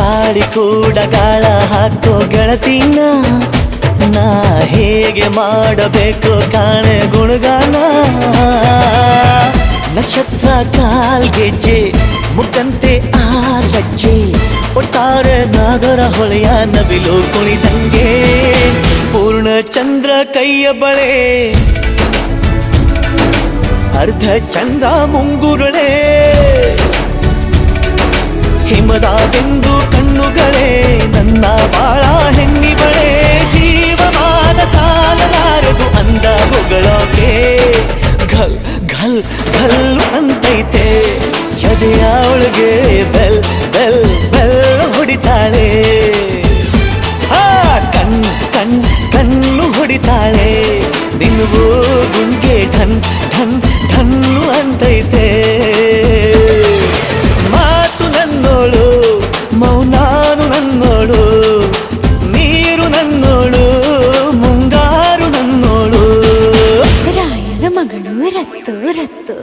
ಗಾಳಿ ಕೂಡ ಗಾಳ ಹಾಕೋ ಗೆಳತಿನ ನಾ ಹೇಗೆ ಮಾಡಬೇಕು ಕಾಣೆ ಗುಣಗಾನ ನಕ್ಷತ್ರ ಕಾಲ್ಗೆಜ್ಜೆ ಮುಖಂತೆ ಆ ಲಜ್ಜೆ ಒಟ್ಟಾರೆ ನಾಗರ ಹೊಳೆಯ ನವಿಲು ಕುಣಿದಂಗೆ ಪೂರ್ಣ ಚಂದ್ರ ಕೈಯ ಬಳೆ ಅರ್ಧ ಚಂದ್ರ ಮುಂಗುರುಳೆ ಹಿಮದ ಬೆಂದು ಕಣ್ಣುಗಳೇ ನನ್ನ ಬಾಳ ಹೆಣ್ಣಿಬಳೆ ಜೀವಮಾನ ಸಾಲಲಾರದು ಅಂದ ಹೊಗಳೋಕೆ ಘಲ್ ಘಲ್ ಘಲ್ ಅಂತೈತೆ ಎದೆಯ ಒಳಗೆ ಬೆಲ್ ಬೆಲ್ ಬೆಲ್ ಹೊಡಿತಾಳೆ ಕಣ್ ಕಣ್ ಕಣ್ಣು ಹೊಡಿತಾಳೆ ದಿನವೂ ಗುಂಗೆ ಢನ್ ಢನ್ ಢನ್ನು ಅಂತೈತೆ ಮಾತು ನನ್ನೋಳು ಮೌನಾನು ನನ್ನೋಳು ನೀರು ನನ್ನೋಳು ಮುಂಗಾರು ನನ್ನೋಳು ರಾಯನ ಮಗಳು ರತ್ತು ರತ್ತು